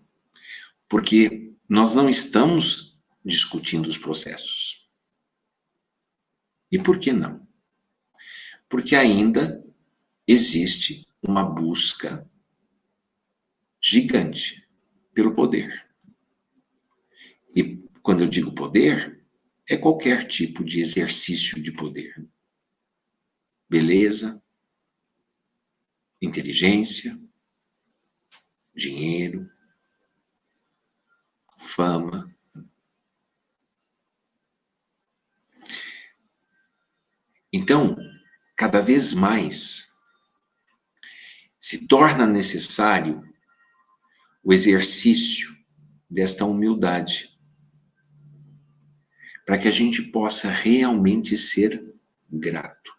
Porque nós não estamos discutindo os processos. E por que não? Porque ainda existe uma busca gigante pelo poder. E quando eu digo poder, é qualquer tipo de exercício de poder. Beleza, inteligência, dinheiro, fama. Então, cada vez mais se torna necessário o exercício desta humildade, para que a gente possa realmente ser grato.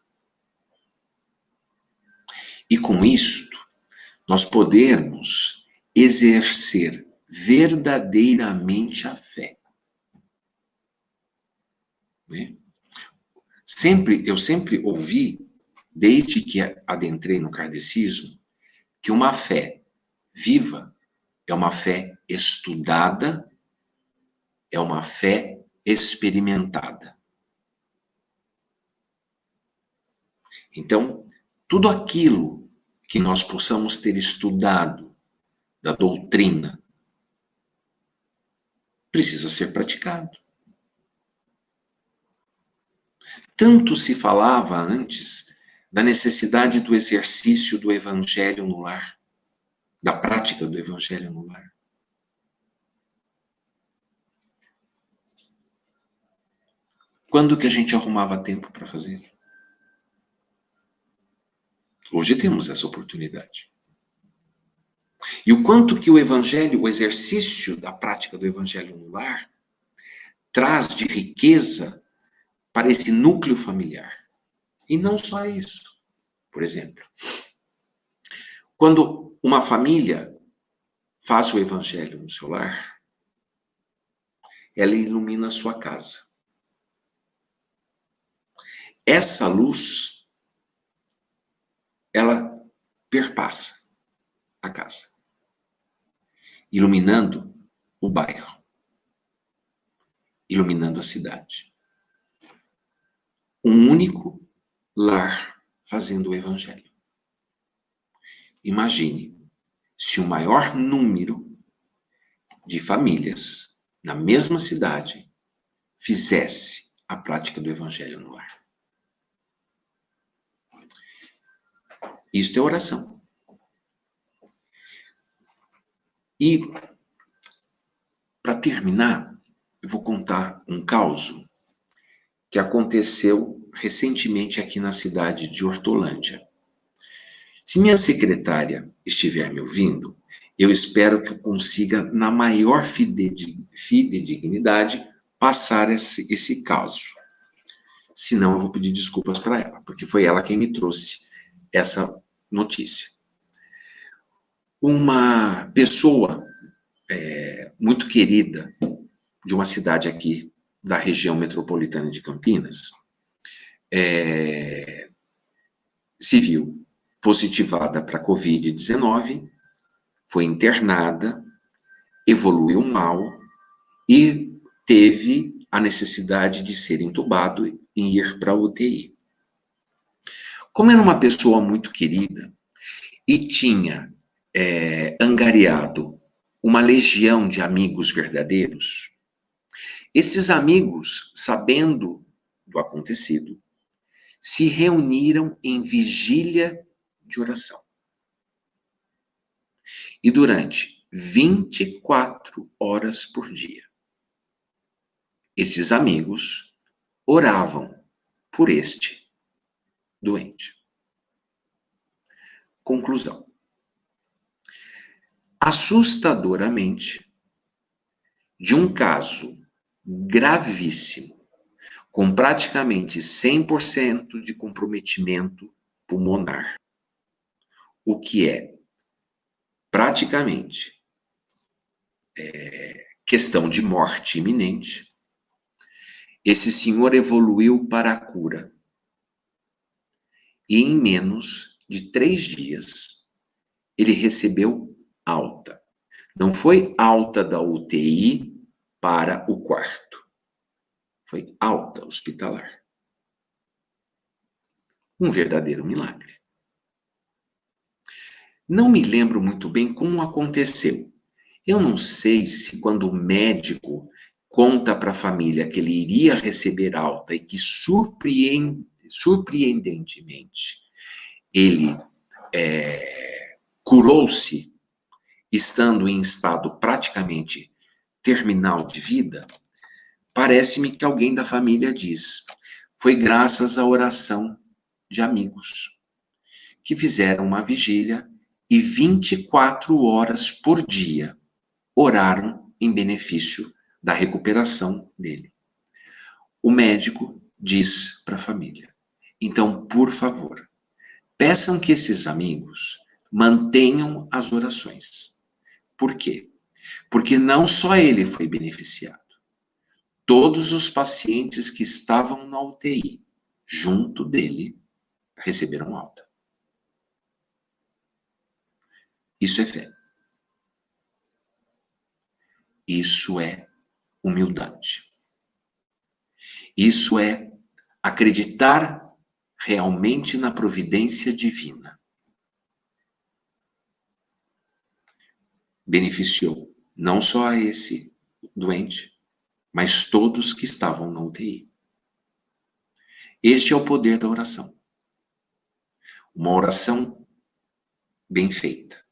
E com isto, nós podemos exercer verdadeiramente a fé. Né? Eu sempre ouvi, desde que adentrei no kardecismo, que uma fé viva é uma fé estudada, é uma fé experimentada. Então, tudo aquilo que nós possamos ter estudado da doutrina precisa ser praticado. Tanto se falava antes da necessidade do exercício do evangelho no lar, da prática do evangelho no lar. Quando que a gente arrumava tempo para fazer? Hoje temos essa oportunidade. E o quanto que o evangelho, o exercício da prática do evangelho no lar, traz de riqueza para esse núcleo familiar. E não só isso. Por exemplo, quando uma família faz o evangelho no seu lar, ela ilumina a sua casa. Essa luz, ela perpassa a casa, iluminando o bairro, iluminando a cidade. Um único lar fazendo o evangelho. Imagine se o maior número de famílias na mesma cidade fizesse a prática do evangelho no lar. Isto é oração. E, para terminar, eu vou contar um caso que aconteceu recentemente aqui na cidade de Hortolândia. Se minha secretária estiver me ouvindo, eu espero que eu consiga, na maior fidedignidade, passar esse caso. Senão, eu vou pedir desculpas para ela, porque foi ela quem me trouxe essa notícia. Uma pessoa muito querida de uma cidade aqui da região metropolitana de Campinas se viu positivada para Covid-19, foi internada, evoluiu mal e teve a necessidade de ser entubado e ir para a UTI. Como era uma pessoa muito querida e tinha angariado uma legião de amigos verdadeiros, esses amigos, sabendo do acontecido, se reuniram em vigília de oração. E durante 24 horas por dia, esses amigos oravam por este doente. Conclusão. Assustadoramente, de um caso gravíssimo, com praticamente 100% de comprometimento pulmonar, o que é praticamente questão de morte iminente, esse senhor evoluiu para a cura. E em menos de 3 dias, ele recebeu alta. Não foi alta da UTI para o quarto. Foi alta hospitalar. Um verdadeiro milagre. Não me lembro muito bem como aconteceu. Eu não sei se quando o médico conta para a família que ele iria receber alta e que surpreendentemente ele curou-se, estando em estado praticamente terminal de vida, parece-me que alguém da família diz: foi graças à oração de amigos que fizeram uma vigília e 24 horas por dia oraram em benefício da recuperação dele. O médico diz para a família: então, por favor, peçam que esses amigos mantenham as orações. Por quê? Porque não só ele foi beneficiado. Todos os pacientes que estavam na UTI, junto dele, receberam alta. Isso é fé. Isso é humildade. Isso é acreditar realmente na providência divina. Beneficiou não só a esse doente, mas todos que estavam na UTI. Este é o poder da oração. Uma oração bem feita.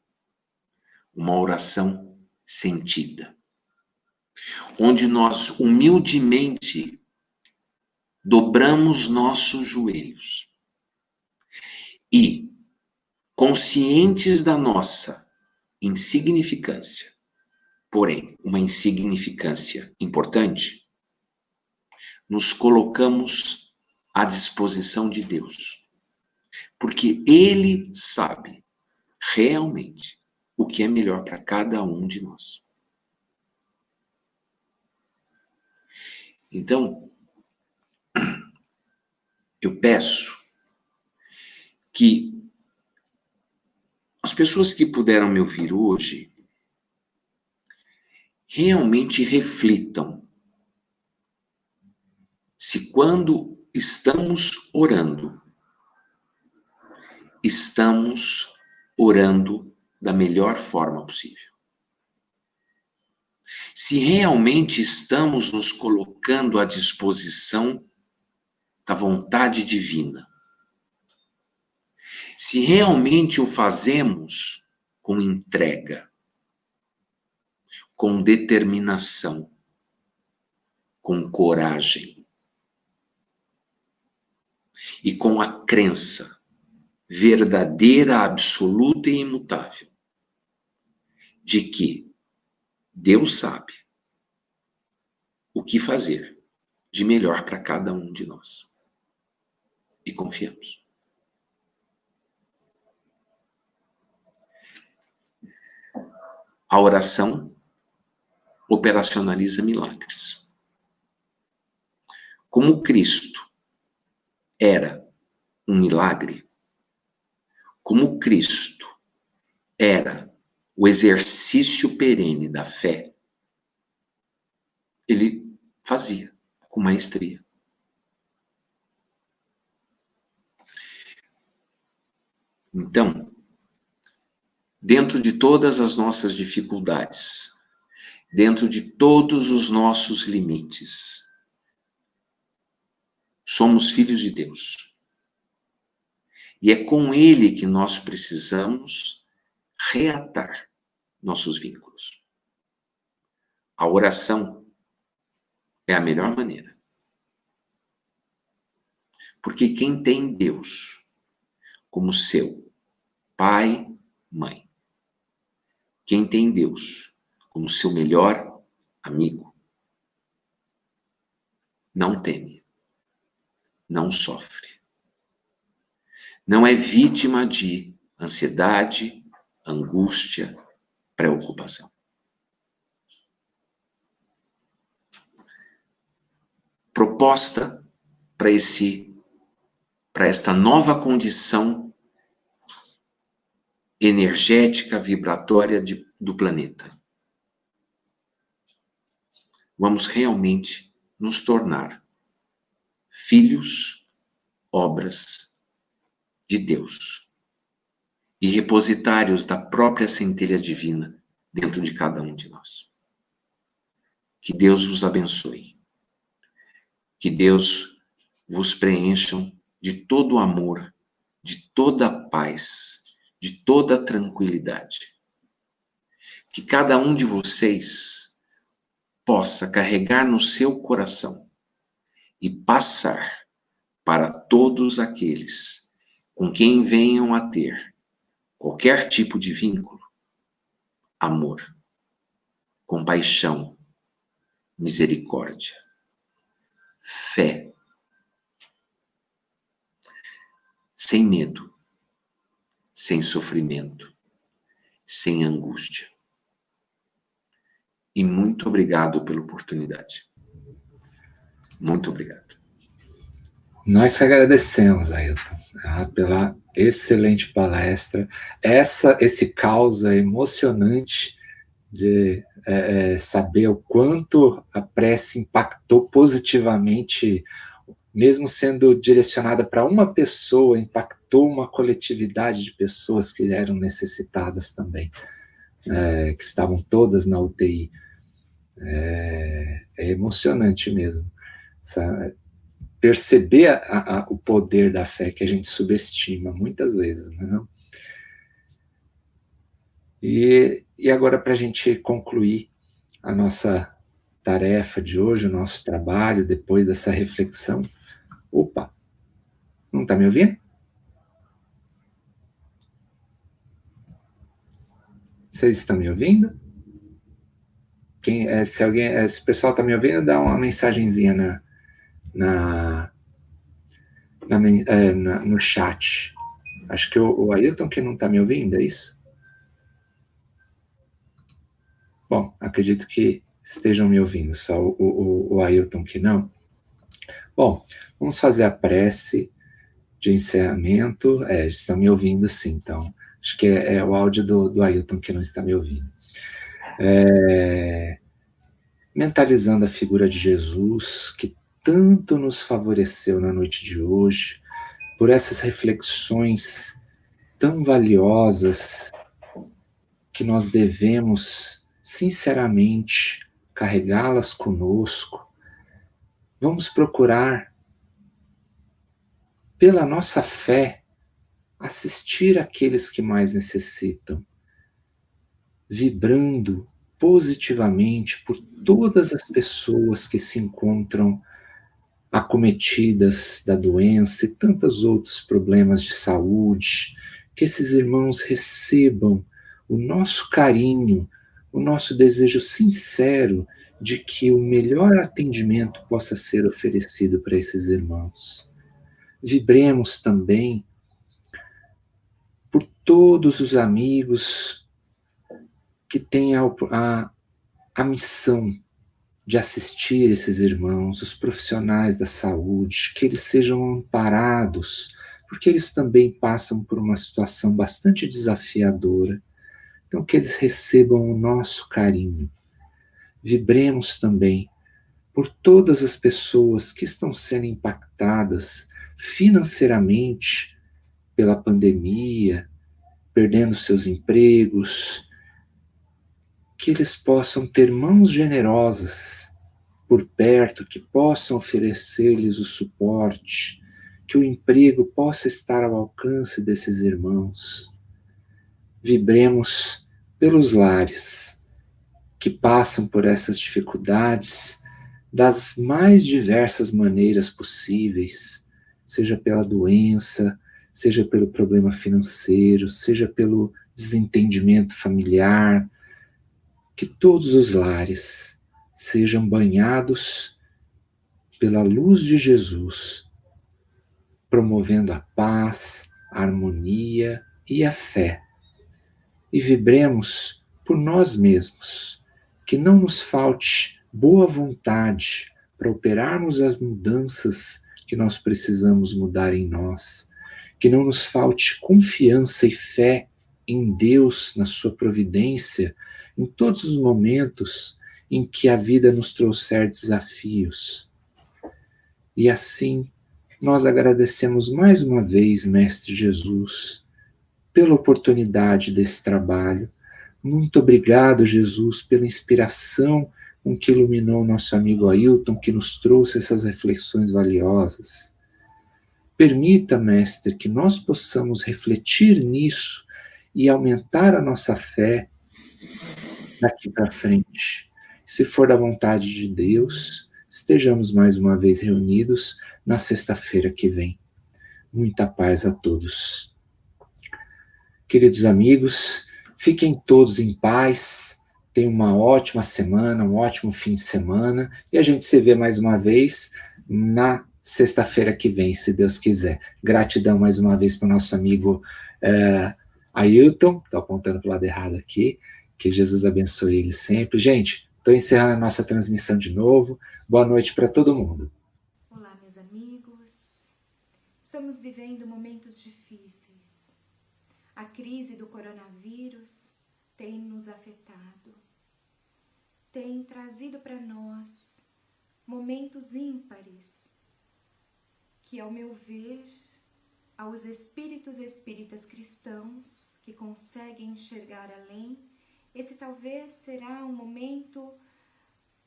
Uma oração sentida. Onde nós humildemente dobramos nossos joelhos e, conscientes da nossa insignificância, porém uma insignificância importante, nos colocamos à disposição de Deus, porque Ele sabe realmente o que é melhor para cada um de nós. Então, eu peço que as pessoas que puderam me ouvir hoje realmente reflitam se quando estamos orando da melhor forma possível. Se realmente estamos nos colocando à disposição da vontade divina. Se realmente o fazemos com entrega, com determinação, com coragem e com a crença verdadeira, absoluta e imutável de que Deus sabe o que fazer de melhor para cada um de nós. E confiamos. A oração operacionaliza milagres. Como Cristo era um milagre, como Cristo era o exercício perene da fé, ele fazia com maestria. Então, dentro de todas as nossas dificuldades, dentro de todos os nossos limites, somos filhos de Deus. E é com Ele que nós precisamos reatar nossos vínculos. A oração é a melhor maneira. Porque quem tem Deus como seu pai, mãe, quem tem Deus como seu melhor amigo, não teme, não sofre, não é vítima de ansiedade, angústia, preocupação. Proposta para esta nova condição energética, vibratória do planeta. Vamos realmente nos tornar filhos, obras de Deus e repositários da própria centelha divina dentro de cada um de nós. Que Deus vos abençoe. Que Deus vos preencha de todo o amor, de toda a paz, de toda a tranquilidade. Que cada um de vocês possa carregar no seu coração e passar para todos aqueles com quem venham a ter qualquer tipo de vínculo, amor. compaixão, misericórdia, fé, sem medo, sem sofrimento, sem angústia. E muito obrigado pela oportunidade. Muito obrigado.
Nós que agradecemos, Ailton, pela excelente palestra. Esse caos emocionante de saber o quanto a prece impactou positivamente, mesmo sendo direcionada para uma pessoa, impactou uma coletividade de pessoas que eram necessitadas também, que estavam todas na UTI. É emocionante mesmo. Perceber o poder da fé que a gente subestima muitas vezes, não é? E agora, para a gente concluir a nossa tarefa de hoje, o nosso trabalho, depois dessa reflexão. Opa, não está me ouvindo? Vocês estão me ouvindo? Se o pessoal está me ouvindo, dá uma mensagenzinha no chat. Acho que o Ailton que não está me ouvindo, é isso? Bom, acredito que estejam me ouvindo, só o Ailton que não. Bom, vamos fazer a prece de encerramento. Estão me ouvindo sim, então acho que é o áudio do Ailton que não está me ouvindo. Mentalizando a figura de Jesus, que tanto nos favoreceu na noite de hoje, por essas reflexões tão valiosas que nós devemos, sinceramente, carregá-las conosco. Vamos procurar, pela nossa fé, assistir aqueles que mais necessitam, vibrando positivamente por todas as pessoas que se encontram acometidas da doença e tantos outros problemas de saúde, que esses irmãos recebam o nosso carinho, o nosso desejo sincero de que o melhor atendimento possa ser oferecido para esses irmãos. Vibremos também por todos os amigos que têm a missão de assistir esses irmãos, os profissionais da saúde, que eles sejam amparados, porque eles também passam por uma situação bastante desafiadora. Então, que eles recebam o nosso carinho. Vibremos também por todas as pessoas que estão sendo impactadas financeiramente pela pandemia, perdendo seus empregos, que eles possam ter mãos generosas por perto, que possam oferecer-lhes o suporte, que o emprego possa estar ao alcance desses irmãos. Vibremos pelos lares que passam por essas dificuldades das mais diversas maneiras possíveis, seja pela doença, seja pelo problema financeiro, seja pelo desentendimento familiar, que todos os lares sejam banhados pela luz de Jesus, promovendo a paz, a harmonia e a fé. E vibremos por nós mesmos, que não nos falte boa vontade para operarmos as mudanças que nós precisamos mudar em nós, que não nos falte confiança e fé em Deus, na sua providência, em todos os momentos em que a vida nos trouxer desafios. E assim, nós agradecemos mais uma vez, Mestre Jesus, pela oportunidade desse trabalho. Muito obrigado, Jesus, pela inspiração com que iluminou nosso amigo Ailton, que nos trouxe essas reflexões valiosas. Permita, Mestre, que nós possamos refletir nisso e aumentar a nossa fé daqui para frente. Se for da vontade de Deus, estejamos mais uma vez reunidos na sexta-feira que vem. Muita paz a todos. Queridos amigos, fiquem todos em paz, tenha uma ótima semana, um ótimo fim de semana, e a gente se vê mais uma vez na sexta-feira que vem, se Deus quiser. Gratidão mais uma vez para o nosso amigo Ailton, estou apontando para o lado errado aqui, que Jesus abençoe ele sempre. Gente, estou encerrando a nossa transmissão de novo. Boa noite para todo mundo.
Olá, meus amigos. Estamos vivendo momentos difíceis. A crise do coronavírus tem nos afetado. Tem trazido para nós momentos ímpares que, ao meu ver, aos espíritas cristãos que conseguem enxergar além, esse talvez será um momento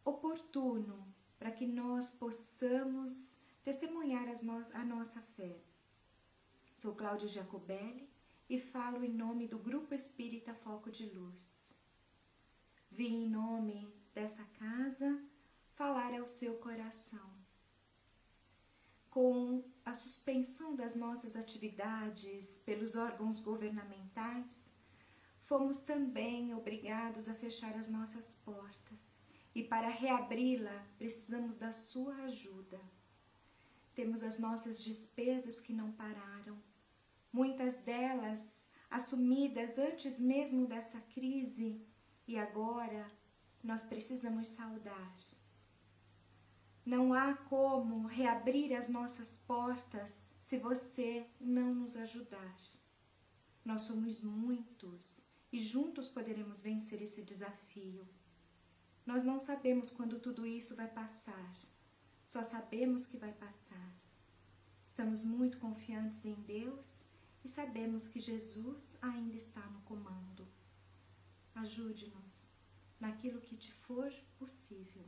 oportuno para que nós possamos testemunhar a nossa fé. Sou Cláudia Jacobelli e falo em nome do Grupo Espírita Foco de Luz. Vim em nome dessa casa falar ao seu coração. Com a suspensão das nossas atividades pelos órgãos governamentais, fomos também obrigados a fechar as nossas portas. E para reabri-la, precisamos da sua ajuda. Temos as nossas despesas que não pararam, muitas delas assumidas antes mesmo dessa crise, e agora nós precisamos saldar. Não há como reabrir as nossas portas se você não nos ajudar. Nós somos muitos e juntos poderemos vencer esse desafio. Nós não sabemos quando tudo isso vai passar, só sabemos que vai passar. Estamos muito confiantes em Deus e sabemos que Jesus ainda está no comando. Ajude-nos naquilo que te for possível.